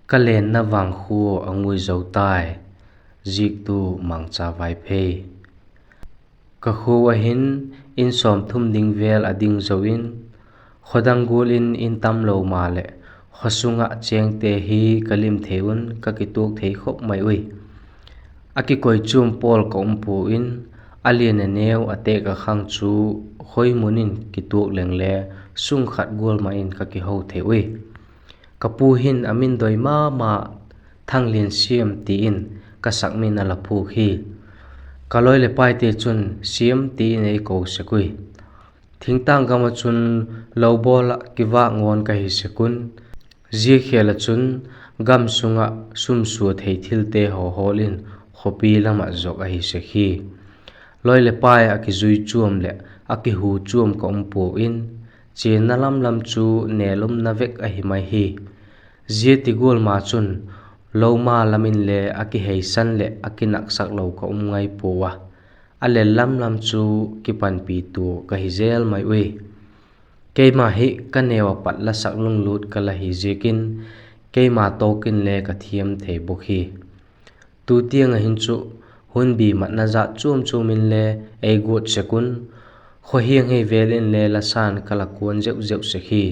ka len na wang khu angui zo tai zik tu mang cha vai phe ka khu a hin in som thum ding vel ading zo in khodang gul in tam lo ma le khosunga cheng te hi kalim theun ka ki tuk thei khop mai ui aki koi chum pol kom pu in alien neu ate ka khang chu khoi munin ki tuk leng le sung khat gol ma in ka ki ho the ui kapu hin amin doi ma thang lin siam ti in ka sakmin ala phu khi kaloi le pai te chun siam ti nei ko sakui thingtang gama chun lo bola kiwa ngon ka hi sekun ji khela chun gam sunga sum su thei thil te ho holin khopi lama zok a hi sekhi loi le pai a ki zui chuam le a ki hu chuam kom pu in che na lam chu nelum na vek a hi mai hi ji ti gol ma chun lo ma lamin le a ki hei san le a ki nak sak lo ko ngai puwa ale lam chu ki pan pi tu ka hi zel mai ui keima hi ka newa pat la sak lung lut ka la hi jekin keima tokin le ka thiam thei bokhi tu tiang a hin chu hun bi mat na za chum in le ei gut sekun kho hiang hei velin le la san kala kuan zeu sekhi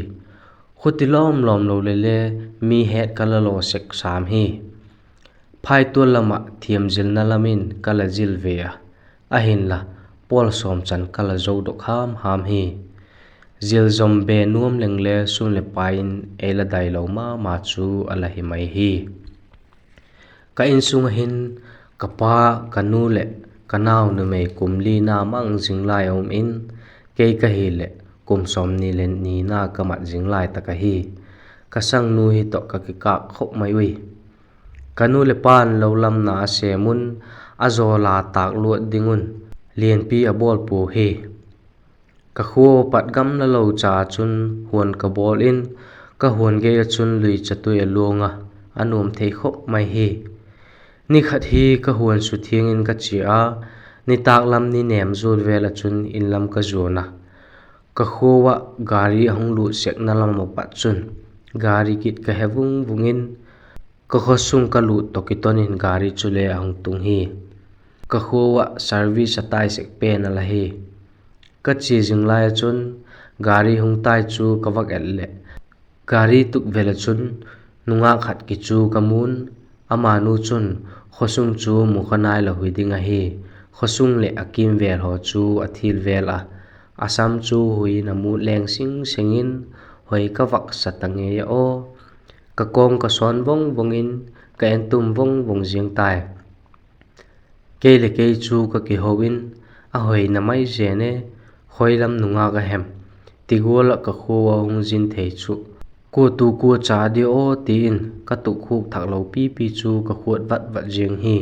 khuti lom lo le mi het kala lo sek sam hi phai tu lama thiam jil na lamin kala jil ve a hin la pol som chan kala zo do kham ham hi zil zom be nuam leng le sun le pain ela dai lo ma chu ala hi mai hi ka in sung hin kapa kanu le kanaw nu me kumli na mang jinglai om in ke ka hi le kum som ni len ni na kamat jinglai ta ka hi ka sang nu hi to ka ki ka khop mai ui kanu le pan lo lam na se mun azola tak luat dingun lien pi a bol pu hi ka khuo pat gam na lo cha chun huan ka bol in ka huan ge chun lui chatui luanga anum thei khop mai hi ni khat hi ka huan su thiang in ka chi a ni tak lam ni nem zul vela chun in lam ka zona ka khuwa gari hong lu sek na lam mo pat chun gari kit ka hevung vungin ka khosung ka lu tokitonin gari chule hong tung hi ka khuwa service atai sek pe na la hi ka chi jinglai chun gari hong tai chu ka vak el le gari tuk vela chun nunga khat ki chu kamun ama nu chun khosung chu mu khanai la huiding a hi khosung le akim vel ho chu athil vel a asam chu hui na mu leng sengin hoi ka vak satange ya o ka kong ka son vong in ka entum vong jing tai ke le ke chu ka ki hoin a hoi na mai jene hoilam nunga ka hem tigola ka khuwa hung jin thei chu ko tu ko cha di o tin ka tu khuk thak lo pi chu ka khuat vat jing hi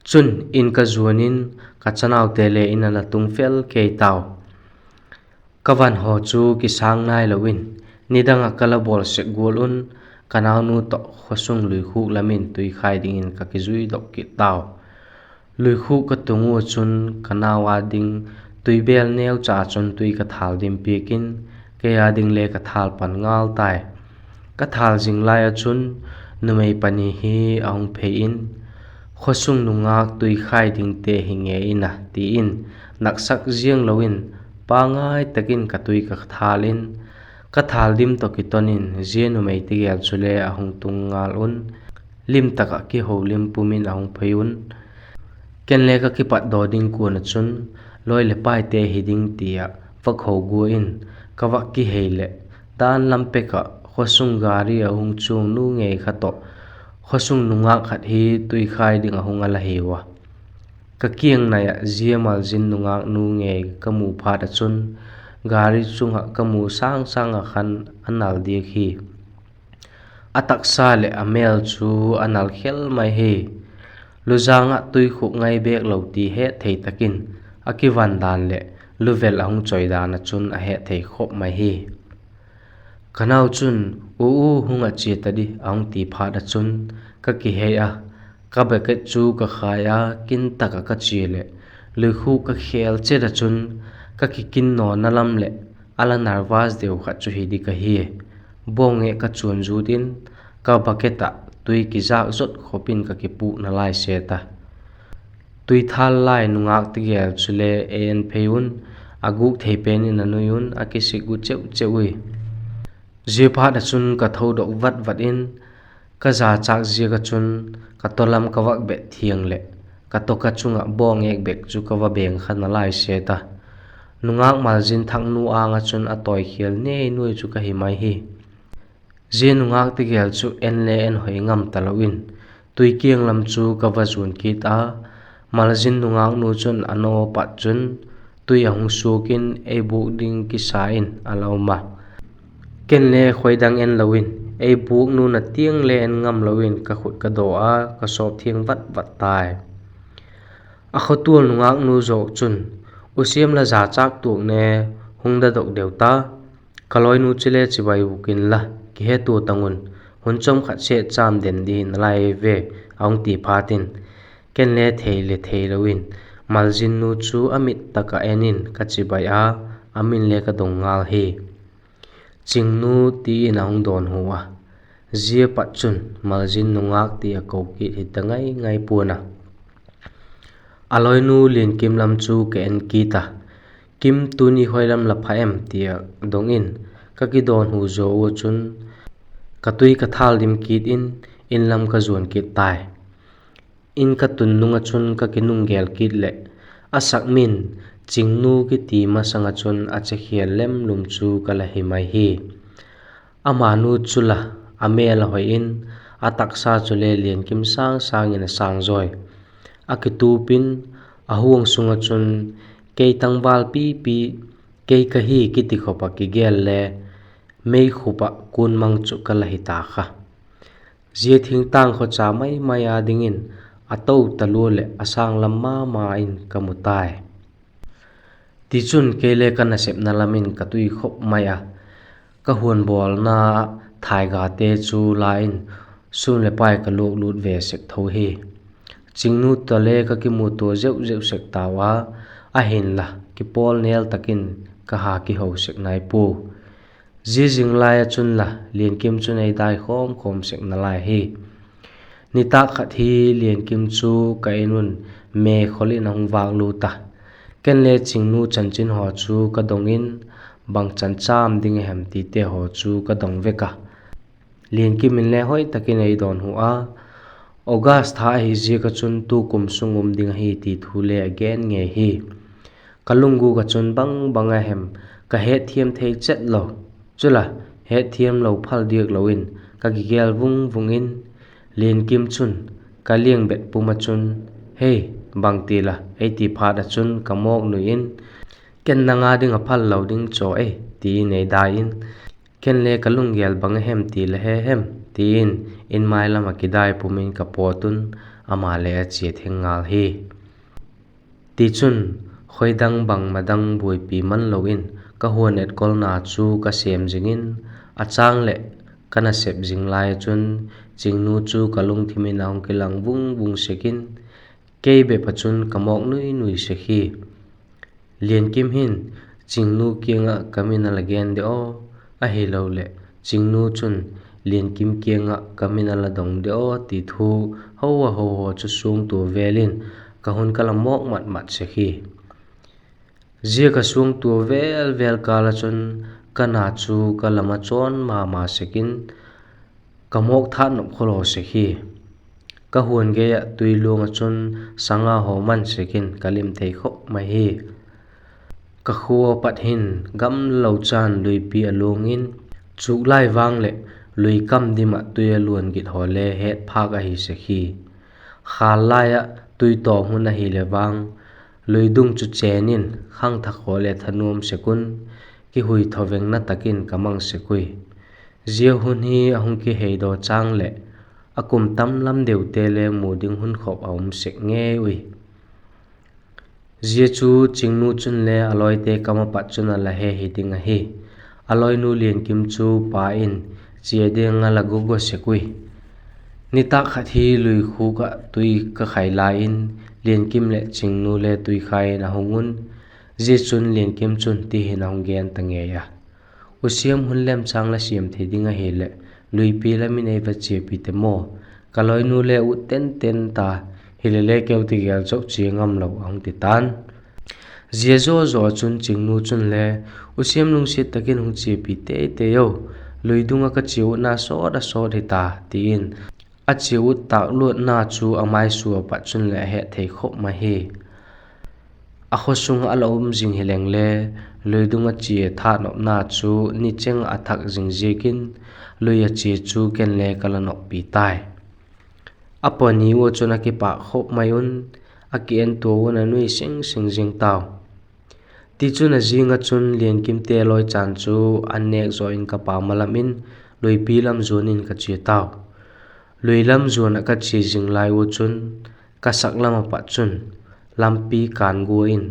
chun in ka zuanin ka chanaw te le in ala tung fel ke taw kawan ho chu ki sang nai lowin nidanga kala bol se golun kanaw nu to khosung lui khuk lamin tui khai ding in ka ki zui dok ki taw lui khuk ka tungu chun kanawa ding tui bel neu cha chun tui ka thal dim pikin ke ya ding le ka thal pan ngal tai ka thal jing lai a chun numei pani hi aung phe in khosung nungak tui khai ding te hinge ina ti in naksak jiang lowin pangai takin ka tui ka thalin ka thal dim to kitonin jenu mei ti gel chule ahung tungal un lim taka ki ho lim pumin ahung pheyun ken le ka ki pat do ding ku na chun loi le pai te hiding tia vak ho gu in ka wa ki heile dan lampe ka khosung gari ahung chung nu nge kha to khosung nunga khat hi tui khai ding ahung ala hewa ka kiang na ya ziamal jin nunga nu nge ka mu pha da chun gari chunga ka mu sang a khan anal dik hi atak sa le amel chu anal khel mai hi luzanga tui khuk ngai bek lo ti he thei takin akiwan dan le luvel ahung choi dan a chun a he thei khop mai hi kanaw chun hunga chi tadi ahung ti pha da chun ka ki he a ka be ke chu ka khaya kin taka ka chi le lu khu ka khel che da chun ka ki kin no nalam le ala narvas deu kha chu hi di ka hi bonge ka chun zu din ka baketa tui ki zak zot khopin ka ki pu na lai se ta tui thal lai nungak ti gel chule en pheun aguk thei pen in anuyun akisigu cheu cheui zipa da chun ka tho dok vat vat in ka za chak zia ka chun ka tolam ka wak be thiang le ka to ka chunga bong ek bek chu ka wa beng khan na lai se ta nungak mal jin thak nu anga chun atoi khial ne nui chu ka hi mai hi zin nungak ti gel chu en le en hoi ngam talawin tui kiang lam chu ka wa zun ki ta mal jin nungak nu chun ano pat chun tui ahung sukin e buk ding ki sa in alauma ken le khoidang en lawin e buk nu na tiang le en ngam lawin ka khut ka do a ka sop thiang vat vat tai a khotul nungak nu zo chun usiam la za chak tu ne hungda dok deuta kaloi nu chile chibai bukin la ki he tu tangun hun chom khat che cham den di na lai ve aung ti phatin ken le thei lawin maljin nu chu amit taka enin ka chibai a amin le ka dong ngal hi chingnu ti inaung don huwa zia pat chun maljin nungak ti a ko ki hitangai ngai puna aloi nu lin kim lam chu ke en kita kim tuni hoilam la phaem tia dongin ka ki don hu zo wo chun ka tui ka thal dim kit in lam ka zuan kit tai in ka tun nunga chun ka ki nung gel kit le asak min chingnu ki ti ma sanga chun a che khial lem lum chu ka la hi mai hi ama nu chula amel hoi in ataksa chule lian kim sang sang in sang zoi akitu pin ahuang sunga chun kei tangbal pi pi kei kahi kiti khopa ki gel le mei khupa kun mang chu kala hi ta kha zia thing tang kho cha mai maya dingin ato talu le asang lamma ma in kamutai ti chun kele kana sep na lamin katui khop maya ka huan bol na thai ga te chu lain sun le pai ka lok lut ve sek tho hi chingnu tale ka ki mu to zeu sek tawa a hin la ki pol nel takin ka ha ki ho sek nai pu ji jing lai chun la lien kim chun ei dai khom sek na lai hi ni ta khat hi lien kim chu ka inun me kholin hong wang lu ta ken le chingnu chanchin ho chu ka dongin bang chan cham ding hem ti te ho chu ka dong veka lien kim in le hoi takin ei don hu a August tha hi ji ka chun tu kum sungum ding hi ti thule again nge hi kalungu ka chun bang a hem ka he thiam thei chet lo chula he thiam lo phal diak loin ka gi gel vung in len kim chun ka lieng bet puma chun hey bang ti la ei ti pha da chun ka mok nu in ken na nga ding a phal lo ding cho e ti nei da in ken le kalung gel bang hem ti la he hem tin in mai lama kidai pumin ka potun ama le a che thengal hi ti chun khoidang bang madang bui pi man loin ka huanet kol na chu ka sem jingin achang le kana sep jing lai chun chingnu chu kalung thimi naung kilang vung sekin kei be pachun kamok nui sekhi lien kim hin chingnu kianga kamina lagen de o a hi lo le chingnu chun lien kim kianga kamina la dong de o ti thu ho chu sung tu velin ka hun kala mok mat sekhi zia ka sung tu vel kala chun kana chu kalama chon ma sekin kamok tha nop kholo sekhi ka huan ge ya tuilung chun sanga ho man sekin kalim thei khop mai hi ka khuwa pat hin gam lo chan lui pi alungin chuk lai wang le lui kam dima tuya luan git hole het phak a hi sekhi khal laya tui to hun a hi le wang lui dung chu chenin khang thak hole thanum sekun ki hui thoveng na takin kamang sekui zia hun hi ahung ki hei do chang le akum tam lam deu te le muding hun khop aum sek nge ui zia chu chingnu chun le aloi te kama pat chun ala he hi ding a hi aloi nu lien kim chu pa in chia ding ala gogo sekui ni ta khat hi lui khu ka tui ka khai la in lien kim le chingnu le tui khai na hungun zia chun lien kim chun ti hin hong gen tange ya usiam hun lem chang la siam the ding a hi le lui pi la min eva che pi te mo kaloi nu le u ten ta hilele keu ti gel chok chi ngam lo ang ti tan zia zo zo chun chingnu chun le usiam lung sit takin hung che pi te yo lui dunga ka chiu na so da so de ta tin a chiu tak lut na chu amai su pa chun le he thei khop ma hi a khosung alom jing hileng le lui dunga chi tha no na chu ni cheng athak jing jekin lui a chi chu ken le kalanok pi tai aponi wo chuna ki pa khop mayun akien to wona nui sing jing taw ti chuna jinga chun lian kim te loi chan chu anek zo in ka pa malamin lui pi lam zonin ka chi taw lui lam zon ka chi jing lai wo chun ka sak lama pa chun lampi kan go in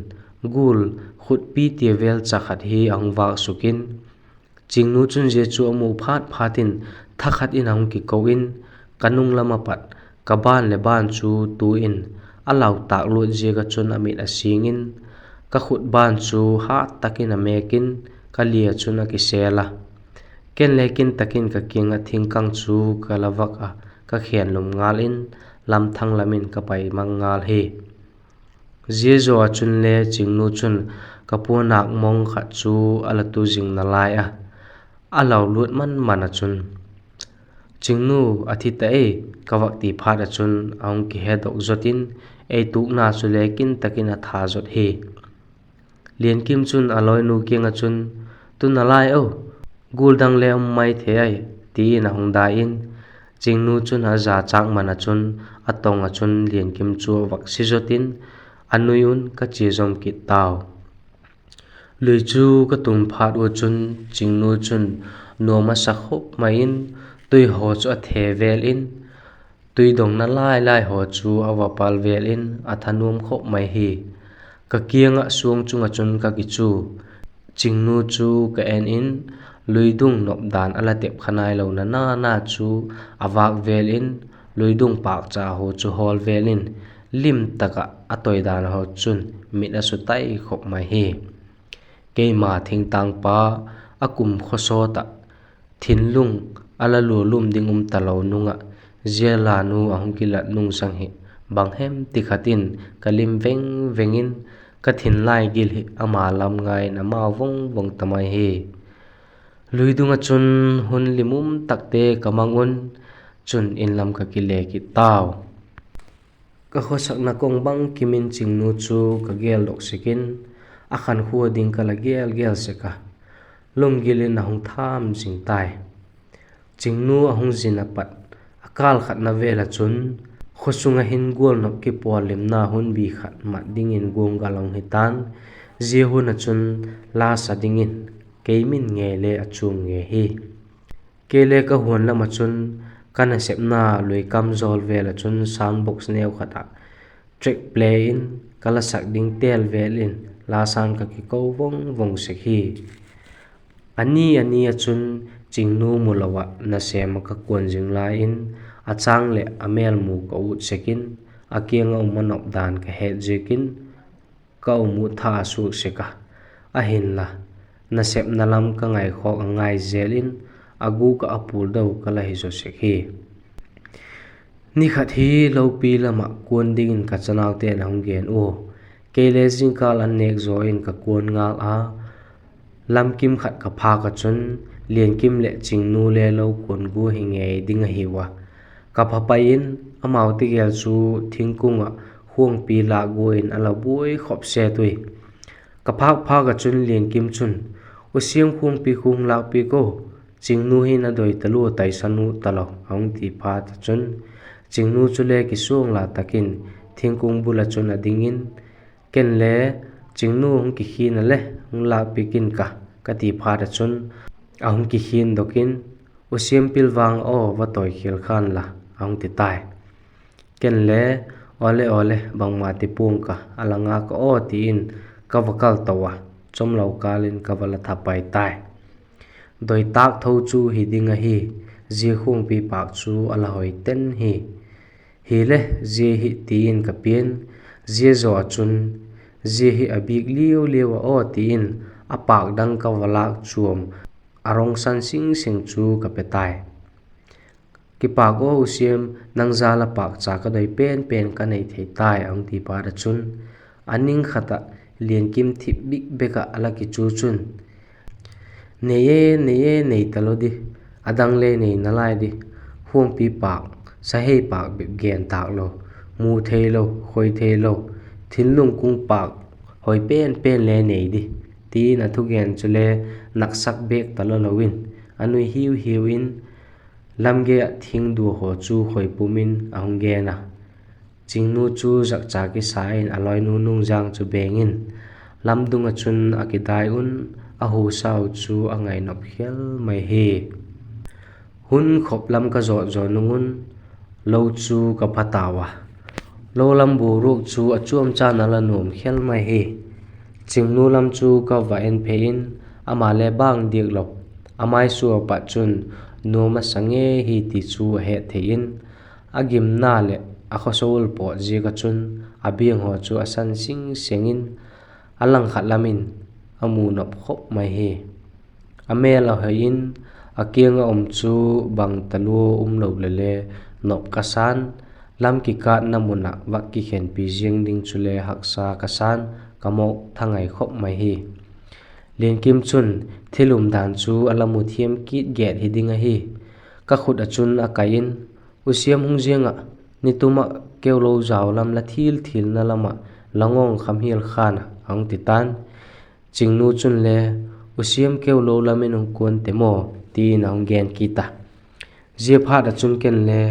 gul khut pi ti vel chakhat hi angwa sukin chingnu chun je chu amu phatin thakhat in ang ki ko in kanung lama pat ka ban le ban chu tu in alau tak lu je ga chun amit asingin ka khut ban chu ha takin amekin ka lia chuna ki sela ken lekin takin ka kinga thingkang chu kalawak a ka khian lum ngal in lam thang lamin ka pai mangal he je zo chun le chingnu chun kapunak mong kha chu ala tu jing na lai a alau lut man mana chun chingnu athita e kawak ti phada chun aung ki he dok zotin e tu na chu lekin takin a tha zot he lian kim chun aloi nu kenga chun tu na lai o guldang le mai the ai ti na hong da in chingnu chun ha za chang mana chun atong a chun lian kim chu wak si zotin anuyun ka chi zom ki taw lui chu ka tum phat wo chun chingnu chun no ma sa khop mai in tui ho chu a the vel in tui dong na lai ho chu awa pal vel in athanum khop mai hi ka kianga suang chunga chun ka ki chu chingnu chu ka en in lui dung nop dan ala tep khanai lo na chu awak vel in lui dung pak cha ho chu hol vel in lim taka atoi dan ho chun mit a su tai khop mai hi ke ma thing tang pa akum khoso ta thin lung ala lu lum dingum talo nunga zela nu ahung kilat nung sang hi bang hem ti khatin kalim vengin ka thin lai gil hi ama lam ngai na ma vong tamai hi lui dunga chun hun limum takte kamangun chun in lam ka kile ki taw ka khosak na kong bang kimin chingnu chu ka gel dok sikin akhan huwa ding kala gel seka lomgilin ahung tham jing tai chingnu ahung jina pat akal khat na vela chun khosunga hin gol nop ki polim na hun bi khat mat ding in gong galong hitan je hun a chun la sa ding in keimin nge le achung nge hi kele ka huan lama chun kana sepna lui kam zol vela chun sound box neu khata track play in kala sak ding tel vel in la san ka ki ko vong sekhi ani a chun chingnu mulawa na sem ka kon jing la in achang le amel mu ko ut sekin akiang manop dan ka he jekin ka mu tha su seka ahin la na sep nalam ka ngai kho ngai zelin agu ka apul dau kala hi zo sekhi ni khat hi lo pi lama kon ding ka chanaw te na hung gen o kele jing kal an nek zo in ka kon ngal a lam kim khat ka pha ka chun lian kim le chingnu le lo kon gu hi nge ding hi wa ka pha pai in amau ti gel chu thingkunga huang pi la go in ala boi khop se tui ka pha ka chun lian kim chun usiam khung pi khung la pi ko chingnu hi na doi talu tai sanu talo hong ti pha ta chun chingnu chule ki suang la takin thingkung bula chun adingin ken le chingnu hong ki hin le hong la pi kin ka ti pha ta chun ahong ki hin dokin usiam pilwang o wa toi khil khan la ahong ti tai ken le ole bang ma ti pung ka alanga ka o ti in ka wakal tawa chom lau kalin ka wala thapai tai doi tak tho chu hi dinga hi ji khung pi pak chu ala hoi ten hi le ji hi tin ka pien ji zo chun ji hi abik liu o tin apak dang ka walak chuam arong san sing chu ka petai ki pak o siam nang zala pak cha ka doi pen ka nei thei tai ang ti pa da chun aning khata lian kim thip big beka ala ki chu chun neye nei talodi adang le nei nalai di huang pi pak sa hei pak be gen tak lo mu thei lo khoi thei lo thinlung kung pak hoi pen le nei di ti na thu gen chule naksak bek talo lowin anui hiu in lamge thing du ho chu khoi pumin ahong ge na chingnu chu jak cha ki sain aloi nu nung jang chu bengin lamdung a chun akidai un a hu sau chu angai nop hial mai he hun khop lam ka zo nungun lo chu ka phatawa lo lam bu ruk chu achuam cha na la nom hial mai he chingnu lam chu ka va en phe in ama le bang dik lop amai su pa chun noma sange hi ti chu he thein agim na le a khosol po ji ka chun abiang ho chu asan sing sengin alang khalamin amu nop khop mai he amela hein akianga chu bang talu lo le nop kasan lam ki ka namuna wa ki khen pi jing ding chule haksa kasan kamok thangai khop mai hi len kim chun thilum dan chu alamu thiam kit get hiding a hi ka khut a chun a kain usiam hung jenga nituma keulo zawlam la thil na lama langong khamhil khana ang titan chingnu chun le usiam keulo lamin ong kon temo ti nang gen kita je pha da chun ken le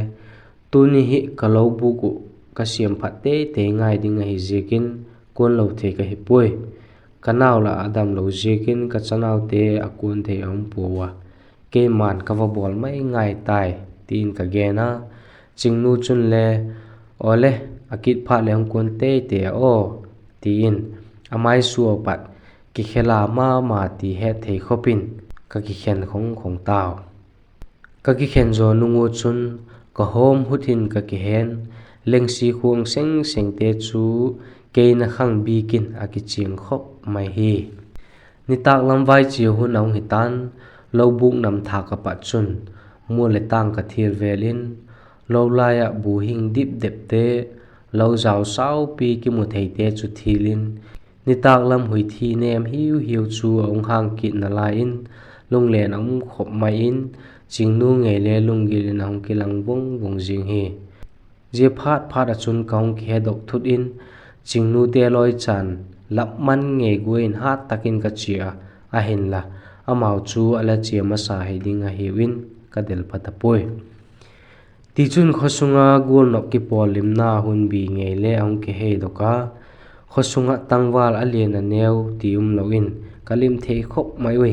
tuni hi kalau buku ka siam phatte te ngai ding a hi jekin kon lo the ka hi poi kanaw la adam lo jekin ka chanaw te akun the ang puwa ke man ka va bol mai ngai tai tin ka gena chingnu chun le ole akit pha le ang kon te o tin amai suo pat ki khela ma ti he thei khopin ka ki khen khong taw ka ki khen zo nungu chun ka hom hutin ka ki hen lengsi khuang seng te chu ke na khang bikin aki ching khop mai hi nitak lam vai chi hu nong hitan lo buk nam tha ka pa chun mu le tang ka thir velin lo laya bu hing dip dep te lo zaw sau pi ki mu thei te chu thilin nitak lam hui thi nem hiu chu ong hang ki na la in lung len ong khop mai in chingnu nge le lung gil nong kilang bong jing hi je phat a chun kaung khe dok thut in chingnu te loi chan lap man nge guin hat takin ka chia a hin la amau chu ala chia ma sa heding a hiwin ka del patapoi ti chun khosunga gol nok ki polim na hun bi nge le ong ke he doka khosunga tangwal alien a neu ti loin kalim thei khop mai we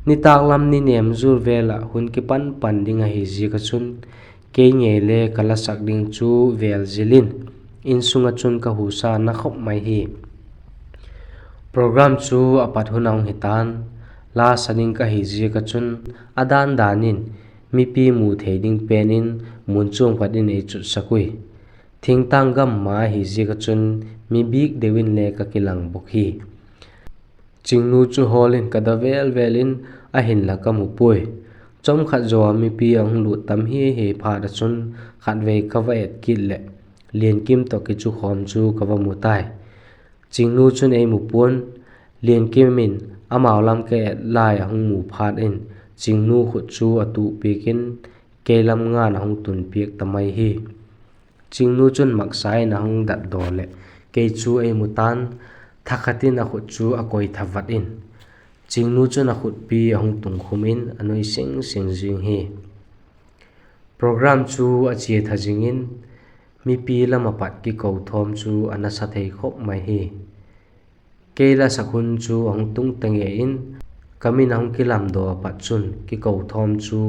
ni tak lam ni nem zur vela hun ki pan ding a hi ji ka chun ke nge le kala sak ding chu vel zilin in sunga chun ka husa na khop mai hi program chu apat hunang hitan la saning ka hi ji ka chun adan danin mi pi mu theding penin mun chung phatin ei chu sakui thing tang gam ma hi ji ka chun mi big dewin le ka kilang bok hi chingnu chu holin ka da velin a hin la ka mu poi chom khat zo mi pi ang lu tam hi pha da chun khat ve ka va et kil le lien kim to ki chu khom chu ka va mu tai chingnu chun ei mu pon lien kim min amau lam ke lai hung mu phat in chingnu khut chu atu pekin ke lam nga na hung tun pek tamai hi chingnu chun mak sai na hung dat dole ke chu ei mu tan thakhatin a khut chu a koi thavat in chingnu chun a khut pi hung tung khum in anoi sing jing hi program chu a che thajing in mi pi lama pat ki ko thom chu ana sa thei khop mai hi keila sakhun chu ong tung tange in kamin ong kilam do pat chun ki ko thom chu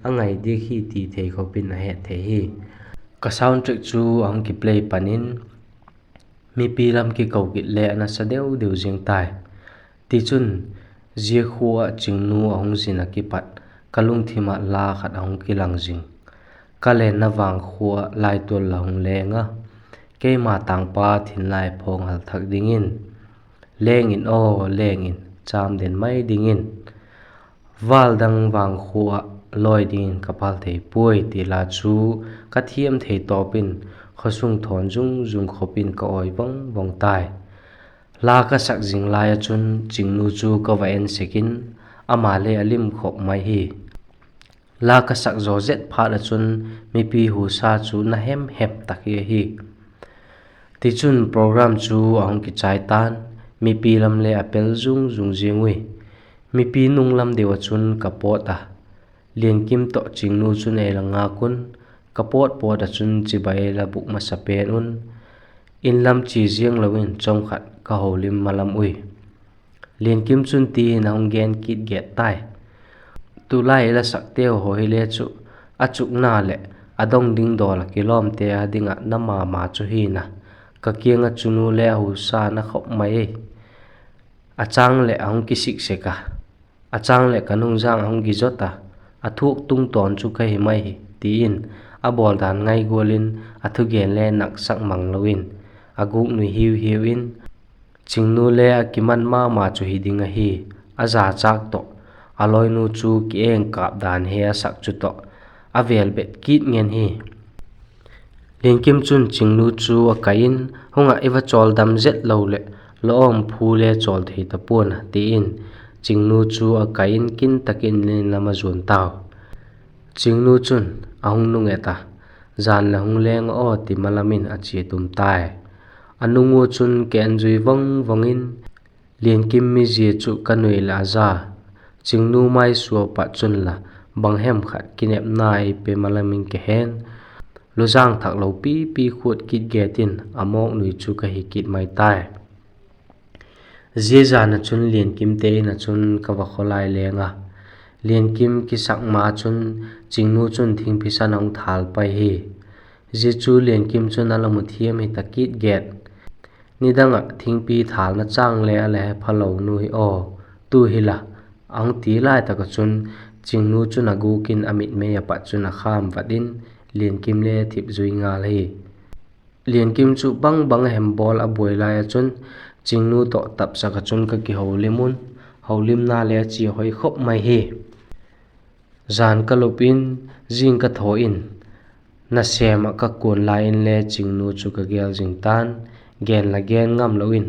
angai di hi ti thei khopin a he the hi ka soundtrack chu ong ki play panin mi pi lam ki ko ki le ana sa deu jing tai ti chun je khuwa chingnu ong zina ki pat kalung thima la khat ong ki lang jing kale na wang khuwa lai tol la hung lenga ke ma tang pa thin lai phong hal thak dingin leng in cham den mai dingin wal dang wang khuwa loi ding kapal thei pui ti la chu ka thiam thei topin khosung thon jung khopin ka oi vong tai la ka sak jing lai chun chingnu chu ka va en sekin ama le alim khop mai hi la ka sak zo zet pha la chun mi pi hu sa chu na hem hep takia hi ti chun program chu ahong ki chai tan mi pi lam le apel jung jingui mi pi nung lam dewa chun kapota lian kim to chingnu chun e la nga kun kapot pot a chun chi bai la buk ma sapen un in lam chi jiang lawin chong khat ka holim malam ui lian kim chun ti na hong gen kit get tai tu lai la sak teo ho hi le chu achuk na le adong ding dol kilom te a dinga nama ma chu hi na ka kianga chunu le hu sa na khop mai achang le ahong ki sik se ka achang le kanung jang ahong gi jota athuk tung ton chu ka hi mai ti in a bol dan ngai golin athu gen le nak sak mang lowin aguk nu hiu in chingnu le akiman ma chu hi dinga hi aza chak to aloi nu chu ki eng kap dan he sak chu to avel bet kit ngen hi len kim chun chingnu chu akain honga iwa chol dam zet lo le lom phu le chol thei ta pon ti in chingnu chu akain kin takin le lama zun taw chingnu chun ahung nu eta zan la hung leng o ti malamin achi tum tai anungu chun ken jui vongin len kim mi ji chu kanui la za chingnu mai suwa pa chun la banghem khat kinep nai pe malamin ke hen luzang thak lo pi khut kit getin amok nui chu ka hi kit mai tai zia na chun len kim te na chun ka wa kholai lenga len kim ki sak ma chun chingnu chun thing phisan ong thal pai hi ji chu len kim chun ala mu thiam hi takit get nidanga thing pi thal na chang le ale phalo nu hi o tu hila ang ti lai ta ka chun chingnu chun agu kin amit me ya pa chun a kham vadin lian kim le thip zui nga hi lian kim chu bang hem bol a boi lai chun chingnu to tap sa ka chun ka ki holimun holim na le chi hoi khop mai hi zan ka lopin jing ka tho in na sema ka kun lai in le chingnu chu ka gel jing tan gen la gen ngam loin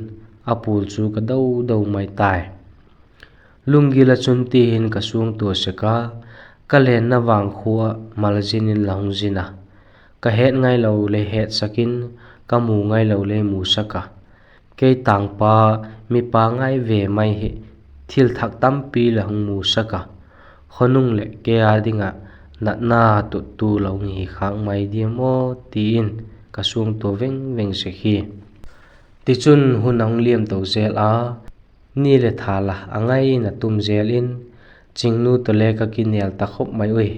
apul chu ka do mai tai lungi la chun ti hin ka suang to se ka len na wang khuwa malajin in lahung jina ka het ngai lo le het sakin ka mu ngai lo le mu saka ke tang pa mi pa ngai ve mai hi thil thak tam pi lahung mu saka khonung le ke adinga na tu lo ngi khang mai di mo tin ka suang to veng se hi ti chun hunang liam to zel a ni le thala angai na tum zel in chingnu to le ka kinel ta khop mai oi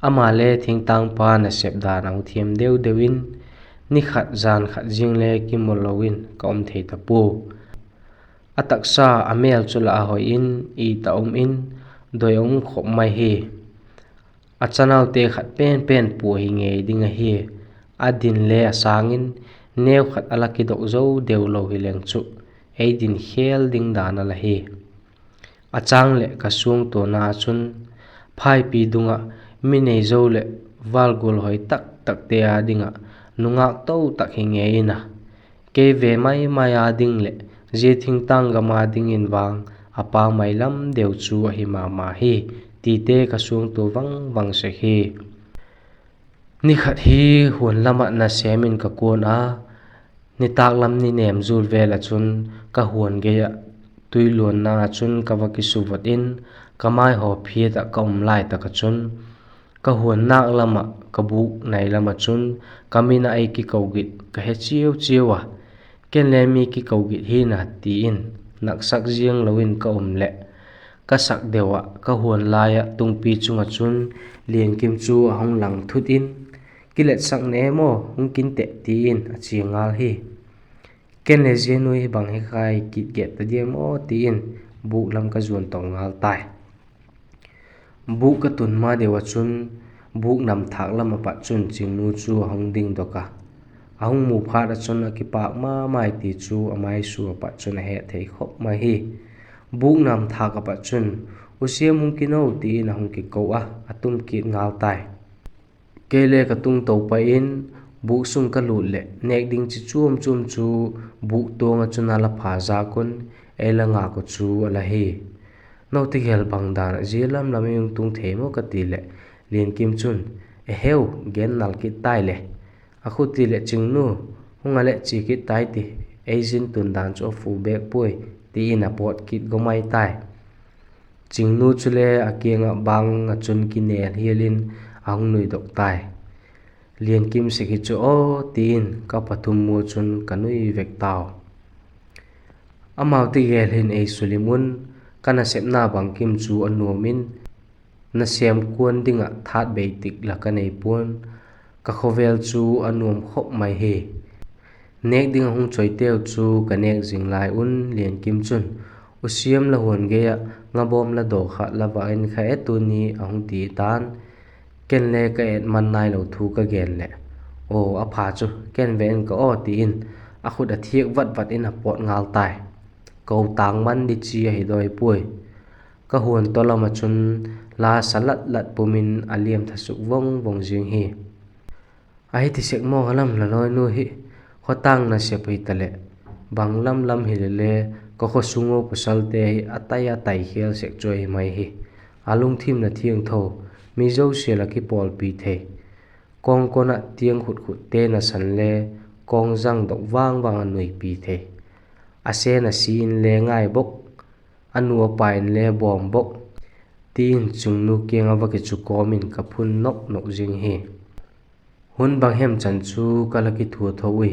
ama le thing tang pa na sep da nang thiam deuin ni khat zan khat jing le ki molowin ka om thei ta pu ataksa amel chula hoi in I ta in doi ong khop mai hi achanau te khat pen pu hi nge dinga hi adin le asangin neu khat alaki do zo deu lo hi leng chu eidin khel ding dana la hi achang le ka suang to na chun phai pi dunga mi nei zo le valgul hoi tak te a dinga nungak to tak hi nge ina ke ve mai a ding le je thing tang ga ma ding in wang apa mai lam deu chu hi ma hi ti te ka suang to wang se hi ni khat hi hun lama na semin ka kon a ni tak lam ni nem zul vela chun ka huan ge ya tuilon na chun ka wa ki suwat in kamai ho phia ta kom lai ta ka chun ka huan nak lama ka buk nai lama chun kamina ai ki kogit ka he chiwa ken le mi ki kogit hi na ti in nak sak jiang lowin ka le ka sak dewa ka huan laya tungpi chunga chun lian kim chu ahong lang thut in kilet sak ne mo hung kin te ti in a chingal hi ken le jenui bang hi khai kit get ta dia mo ti in buk lam ka zun tong ngal tai buk ka tun ma dewa chun buk nam thak lama pa chun chingnu chu hong ding doka ahong mu pha ra chun ki pak ma mai ti chu amai su pa chun he thei khop ma hi buk nam thak pa chun usiam hung kino ti na hung ki ko a atum ki ngal tai kele ka tung to pa in bu sung ka lu le nek ding chi chum chu bu tonga chuna la pha za kun ela nga ko chu ala hi no ti gel bang dan zilam lam yung tung the mo ka ti le lien kim chun e heu gen nal ki tai le a khu ti le ching nu hung ale chi ki tai ti Asian tun dan cho fu bek pui ti in a pot kit gomai tai ching nu chule a kianga bang a chun ki ne hialin ang nui dok tai liền kim se ki chu o tin ka pathum mu chun kanui vek taw amau ti gel hin ei sulimun kana sepna bang kim chu anumin na sem kuan dinga that be tik la kanei pun ka khovel chu anum khop mai he nek ding hung choi teu chu kanek jing lai un liền kim chun usiam la hon ge ya ngabom la do kha la ba in kha etuni ahung ti tan ken le ka et man nai lo thu ka gen le o a pha chu ken ven ka o ti in a khut a thiek vat in a pot ngal tai ko tang man di chi hi doi pui ka huan to lama chun la salat lat pumin aliam thasuk vong jing hi ai ti sek mo halam la loi nu hi khotang na se pai tale banglam lam hi le ko kho sungo pasal te ataya tai khel sek choi mai hi alung thim na thiang tho mi zo se la ki pol pi the kong kona tiang khut te na san le kong jang dok wang nui pi the ase na sin le ngai bok anu pain le bom bok tin chung nu kenga wa ke chu komin ka phun nok jing hi hun bang hem chan chu kala ki thu thui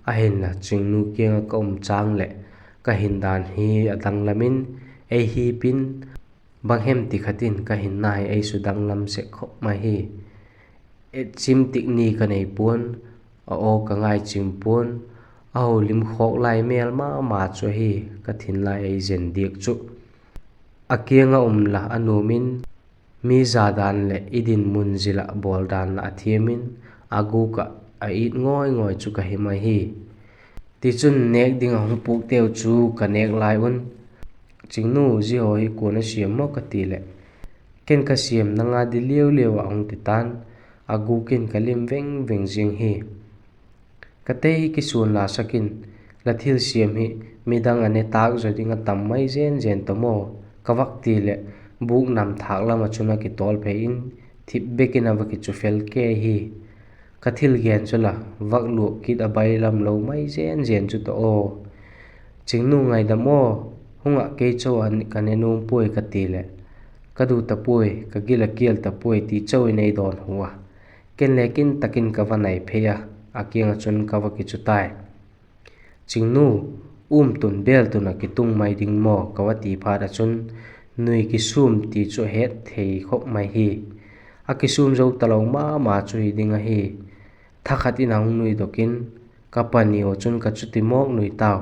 a hen la chung nu kenga kom chang le ka hin dan hi adang lamin ei hi pin bang hem ti khatin ka hin nai ei su dang lam se khop mai hi et chim tik ni ka nei pun o ka ngai chim pun au lim khok lai mel ma chu hi ka thin lai ei zen dik chu akianga la anumin mi zadan le idin munzila bol dan la athiamin agu ka a it ngoi chu ka himai hi ti chun nek ding hung pu teu chu ka nek lai un chingnu ji hoi ko na siam mo ka ti le ken ka siam na nga di lew ang ti tan agu ken kalim veng jing hi ka te ki sun la sakin la thil siam hi midang ane tak zo dinga tam mai zen to mo kawak ti le buk nam thak lama chuna ki tol phe in thip bekin awaki chu fel ke hi ka thil gen chula wak lu kit abai lam lo mai zen chu to o chingnu ngai da mo hunga ke cho an kanenum poi ka ti le ka du ta poi ka gila kiel ta poi ti choi nei don huwa ken lekin takin ka vanai pheya akianga chun ka waki chu tai chingnu tun bel tuna ki tung mai ding mo kawati phada chun nui ki sum ti chu het thei khop mai hi a ki sum zo talong ma chu hi ding a hi thakhat in ang nui dokin kapani o chun ka chuti mok nui taw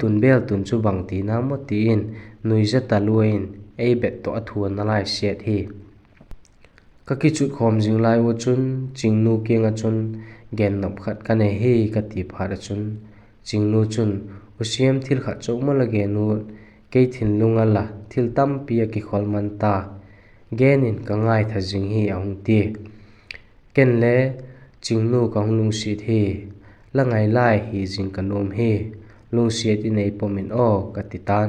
tun bel tun chu bang ti na mo ti in nui za taluin ei bet to athuan na lai set hi ka ki chu khom jing lai wo chun chingnu kenga chun gen nop khat ka ne hi ka ti phada chun chingnu chun usiam thil kha choma la ge nu ke thin lunga la thil tam pi ki khol man ta genin ka ngai tha jing hi ang ti ken le chingnu ka lung si thi la ngai lai hi jing ka nom hi lung si ti nei pomin o ka ti tan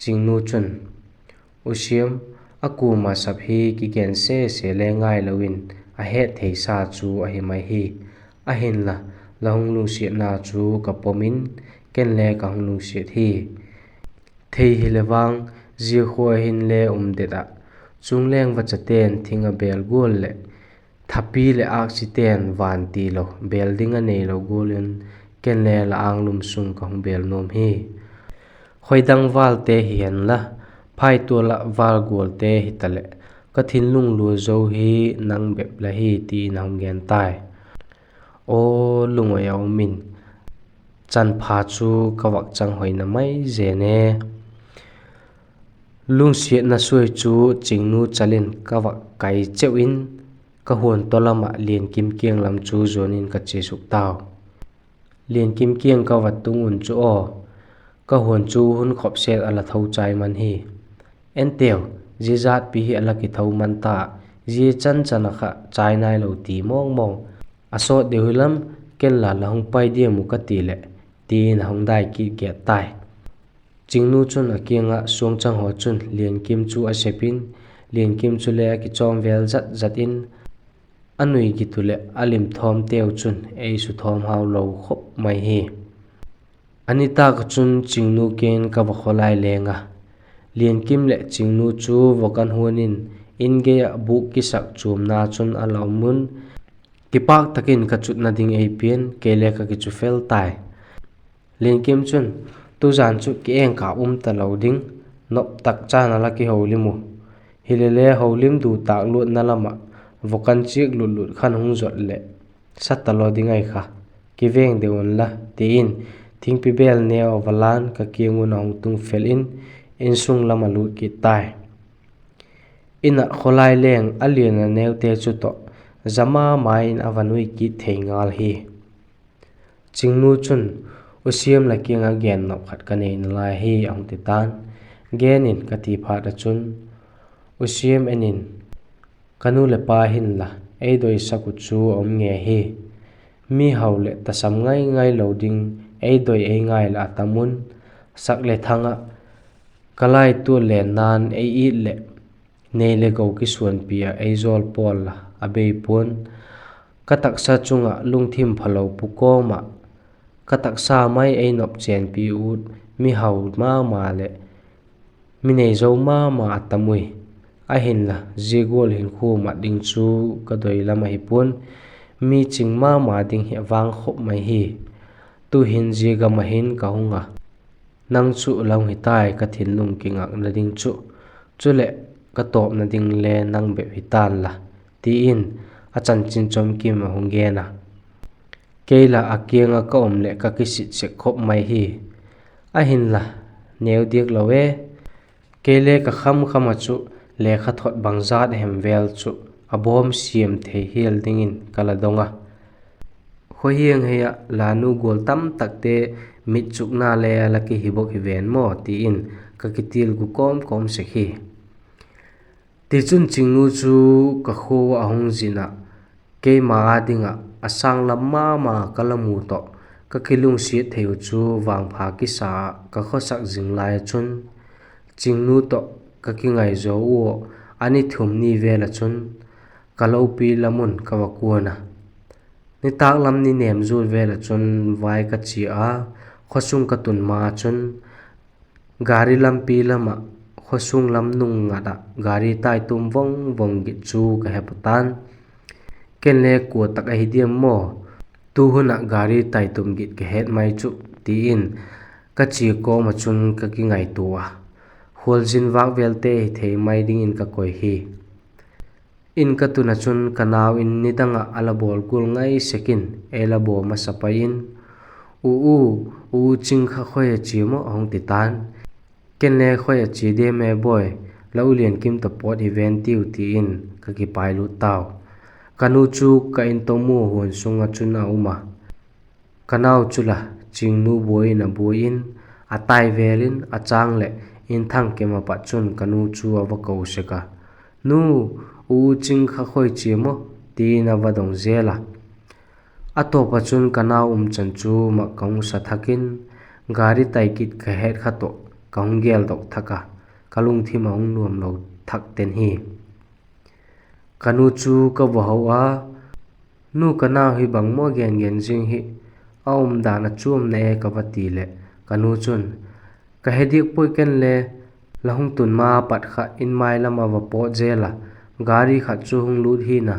chingnu chun usiam aku ma sap hi ki gen se le ngai lawin a he thei sa chu a hi mai hi a hin la long lu si na chu ka pomin ken le ka lu si thi thei hi lewang ji khwa hin le de da chung leng wa chaten thinga bel gol le thapi le oxygen van ti lo building a nei lo golin ken le la ang lum sung ka bel nom hi khoidang wal te hian la phai to la wal gol te hi tale ka thin lung lu zo hi nang bep la hi ti nang gen tai o lungo yaw min chan pha chu kawak chang hoina mai zene lung siat na suai chu chingnu chalin kawak kai chewin ka huan tolama lien kim kiang lam chu zonin ka che suk taw lien kim kiang ka wat tungun chu o ka huan chu hun khop set ala thau chai man hi en teo ji zat pi hi ala ki tho man ta ji chan chana kha chai nai lo ti mong mong aso dehulam ken la lahung pai dia mu ka ti le tin hong dai ki ge tai chingnu chun akinga suang chang ho chun lian kim chu a sepin lian kim chu le ki chom vel zat zat in anui gi tu le alim thom teu chun ei su thom hau lo khop mai hi anita ka chun chingnu ken ka ba kholai lenga lian kim le chingnu chu vokan huanin inge bu ki sak chum na chun alaumun kipak takin ka chut na ding ei pian kele ka ki chu fel tai lian kim chun tu zan chu ki eng ka ta lo ding nop tak cha na la ki holimu hilele holim du tak lu na lama vokan chik lut lut khan hung zot le sat ta lo ding ai kha ki veng de on la tin thing pi bel ne avalan ka kiengu na hung tung fel in sung lama lut ki tai ina kholai leng alian neu te chu to zama mai in avanui ki theingal hi chingnu chun usiam la kinga gen no khat ka nei na lai hi ang ti tan genin ka ti pha da chun usiam enin kanu le pa hin la ei doi saku chu om nge hi mi haule ta sam ngai ngai loading ei doi ei ngai la tamun sak le thanga kalai tu le nan ei I le nei le go ki suan pia ei zol pol la abei pon katak sa chunga lungthim phalo puko ma katak sa mai ei nop chen pi ut mi hau ma le mi nei zo ma tamui a hin la zigol hin khu ma ding chu ka doi lama hi pon mi ching ma ding hi wang khop mai hi tu hin ziga ma hin ka hunga nang chu long hi tai ka thin lung ki ngak na ding chu chule ka top na ding le nang be hi tan la ti in a chan chin chom ki ma hung ge na keila akianga ka om le ka kisi che khop mai hi a hin la neu dik lowe kele ka kham khama chu le kha thot bangjat hem vel chu abom siam the hil dingin kala donga khohieng heya lanu gol tam takte mit chukna le ala ki hibok hi ven mo ti in ka kitil gu kom se khi ti chun chingnu chu ka kho ahung zina ke ma dinga asang lamma ma kalamu to ka khilung si theu chu wang pha ki sa ka khosak jinglai chun chingnu to ka ki ngai zo o ani thum ni vela chun kalopi lamun kawakuana ni tak lam ni nem zur vela chun vai ka chi a khosung ka tun ma chun gari lampi lama khosung lam nung ngada gari tai tum vong gi chu ka hepatan kenle ko tak a hidiam mo tu huna gari tai tum git ke het mai chu ti in ka chi ko ma chun ka ki ngai tua hol jin wak velte thei mai ding in ka koi hi in ka tuna chun kanaw in nidanga alabol kul ngai sekin elabo masapain u ching kha khoya chimo ong titan kenle khoya chi de me boy laulian kim to pot event tiu ti in ka ki pailu taw kanu chu ka in to mu hon sunga chuna uma kanaw chula chingnu boi na boin atai velin achang le in thang ke ma pa chun kanu chu awa ko seka nu u ching kha khoi chimo ti na wadong zela ato pa chun kanaw chan chu ma kaung sa thakin gari tai kit kha het kha to kaung gel dok thaka kalung thi maung nuam lo thak ten hi kanu chu ka wahawa nu kanaw hi bang mo gen jing hi aum dana chum ne ka wati le kanu chun ka hedik poi ken le lahung tun ma pat kha in mai lama wa po jela gari kha chu hung lut hi na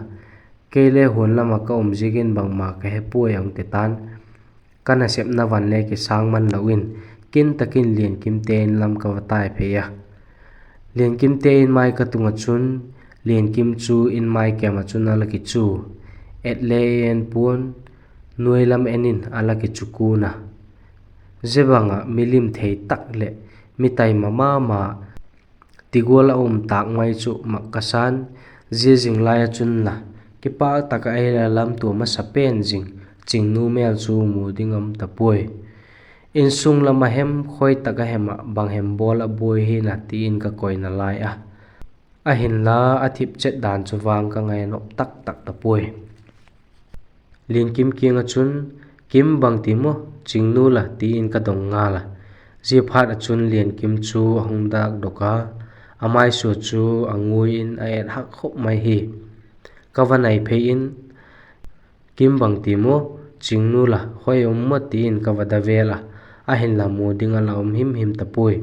kele hon lama ka jigin bang ma ka he po yang te tan kana sep na van le ki sang man lawin kin takin lien kim ten lam ka watai phe ya lien kim te in mai ka tunga chun lien kim chu in mai ke ma chun ala ki chu et le en pun nuai lam enin ala ki chukuna zebanga milim thei tak le mitai mama tigola tak mai chu makasan jing lai chun la ki pa taka ai lam tu ma sapen jing chingnu mel chu mu dingam tapoi in sung lama hem khoi taka hema bang hem bol a boi hi na ti in ka koi na lai a hin la a thip chet dan chu wang ka ngai nop tak tak ta pui lin kim kiang a chun kim bang ti mo chingnu la ti in ka dong nga la ji phat a chun lian kim chu a hung dak doka amai su chu angui in a et hak khop mai hi ka vanai phe in kim bang ti mo chingnu la hoi ma ti in ka vada vela a hin la mu ding a la him him ta pui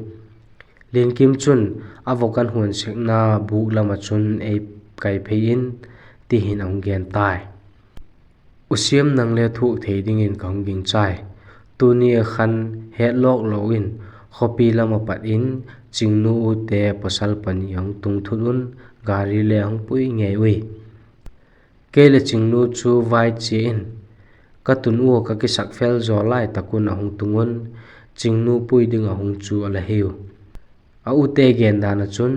lin kim chun avokan huan sekna bu lama chun e kai phe in ti hin ong gen tai usiam nang le thu thei ding in kong ging chai tu ni khan he lok lo in khopi lama pat in chingnu u te pasal pan yang tung thudun gari le hong pui nge wi ke le chingnu chu vai chi in ka tun u ka ki sak fel zo lai takun a hong tungun chingnu pui ding a hong chu ala heu a u te gen dan a chun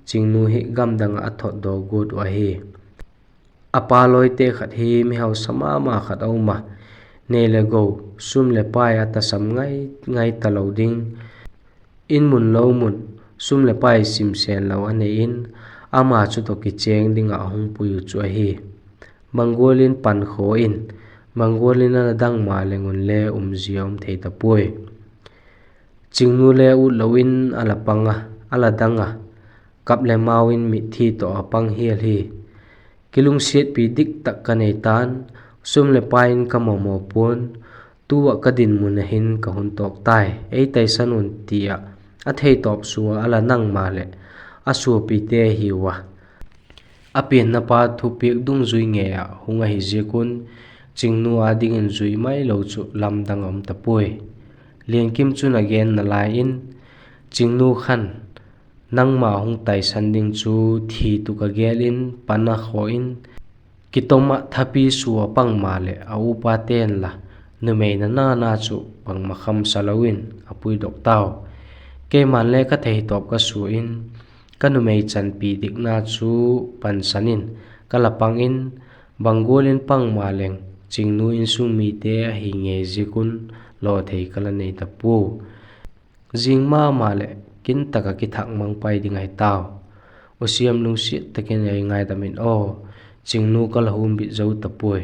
chingnu hi gam dang a thot do gut wa hi apa loi te khat hi mi hau sama ma khat au ma ne le go sum le pai ata sam ngai ngai ta lo ding in mun lo mun sum le pai sim sen lo ane in ama chu to ki cheng ding a hong pu yu chu hi mangolin pan kho in mangolin na dang ma lengun le ziom thei ta pui chingnu le u loin ala panga ala danga kap le mawin mi thi to apang hial hi kilung siet pi dik tak ka nei tan sum le pain ka mo pon tuwa ka din mun hin ka hun tok tai ei tai sanun tia a thei top suwa ala nang ma le a su pi te hi wa a pen na pa thu pek dung zui nge a hunga hi jekun chingnu a ding in zui mai lo chu lam dang om ta pui lian kim chun again na lai in chingnu khan nang ma hung tai san ding chu thi tu ka gelin pana kho in kitoma thapi suwa pang ma le au pa ten la nu mei na na chu pang ma kham salawin apui dok taw ke man le ka thei top ka su in ka nu mei chan pi dik na chu pan sanin kala pang in bangolin pang ma leng chingnu in sung mi te a hi nge jikun lo thei kala nei ta pu jingma ma le kin taka ki thak mang pai ding ai taw usiam lung si takin ai ngai da min o chingnu kal hum bi zo ta pui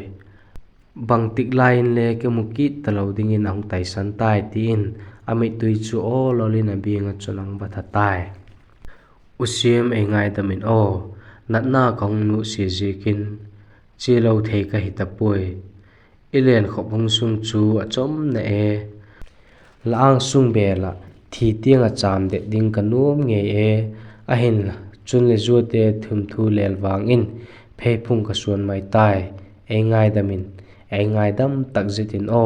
bang tik line le ke muki talo ding in ang tai san tai tin ami tui chu o lolin a binga chulang ba tha tai usiam ai ngai da min o nat na kong nu si jikin chi lo thei ka hi ta pui ilen khop hung sung chu a chom na e laang sung bela thi tiang a cham de ding ka nom nge e a hin la chun le zu te thum thu lel wang in phe phung ka suan mai tai e ngai damin e ngai dam tak zitin o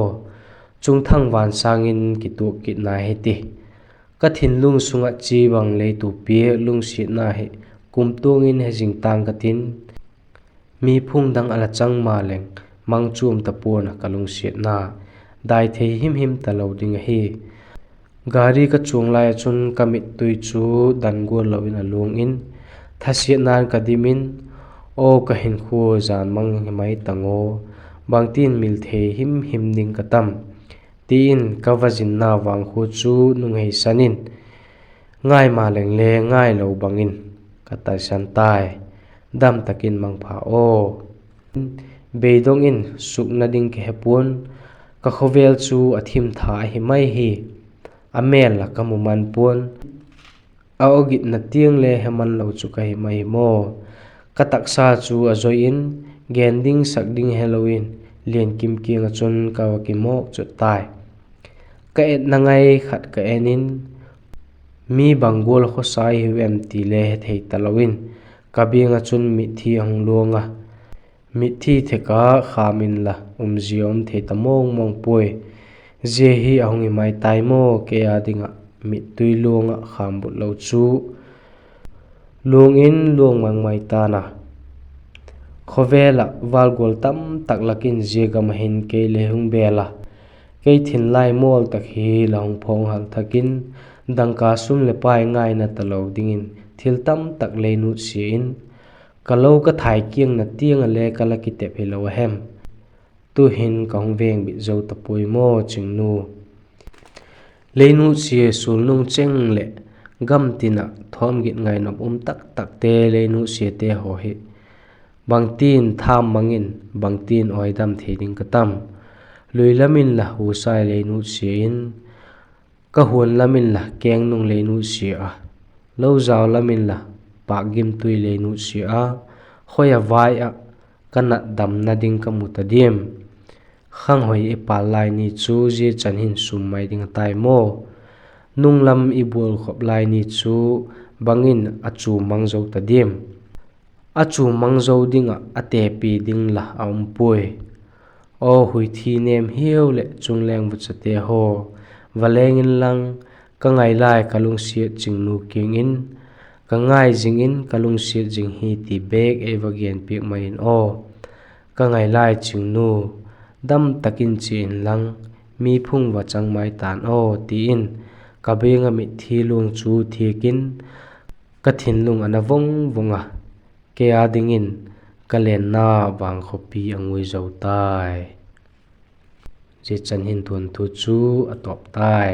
chung thang wan sang in ki tu ki na he ti ka thin lung sunga chi bang le tu pi lung si na he kum tung in he jing tang ka tin mi phung dang ala chang ma leng mang chum ta pon ka lung si na dai thei him him ta lo ding hi gari ka chung lai chun kamit tui chu dan go lovin alung in thasi nan ka dimin o ka hin khu zan mang mai tango bangtin mil the him him ding ka tam tin ka vajin na wang khu chu nung hei sanin ngai ma leng le ngai lo bangin ka ta san tai dam takin mang pha o beidong in sukna ding ke hepun ka khovel chu athim tha hi mai hi amel la kamuman pon aogit na tiang le heman lo chu kai mai mo kataksa chu azoi in gending sakding halloween lian kim king a chun ka ki mok chu tai ka et na ngai khat ka enin mi bangol kho sai hem ti le thei talawin ka binga chun mi thi hong longa mi thi theka khamin la ziom thei tamong mong poi je hi ahong i mai tai mo ke adinga mi tui longa khambut lo chu lung in lung mang mai ta na khovela walgol tam taklakin je gam hin ke le hung bela ke thin lai mol tak hi long phong hal thakin dangka sum le pai ngai na talo dingin thil tam tak le nu si in kalau ka thai kiang na tiang le kala ki te phelo hem tu hin kong veng bi zo ta pui mo chingnu leinu si sul nung cheng le gam tina thom git ngai nop tak tak te leinu si te ho hi bangtin tham mangin bangtin oidam theding katam luilamin la hu sai leinu si in ka huan lamin la keng nung leinu si a lo zaw lamin la pa gim tui leinu si a khoya vai a kana dam na ding ka mutadim khang hoi ipa lai ni chu ji chanhin sum mai ding tai mo nunglam ibul khop lai ni chu bangin achu mangzo tadim achu mangzo dinga ate pi ding la ampui o hui thi nem hiu le chungleng bu chate ho valengin lang ka ngai lai kalung siat chingnu kingin ka ngai jingin kalung siat jing hi ti bek evagian pik main o ka ngai lai chingnu dam takin chin lang mi phung wa chang mai tan o ti in ka benga mi thi lung chu thikin ka thin lung ana vong vonga ke adingin ka len na wang khopi angui zo tai je chan hin thun thu chu atop tai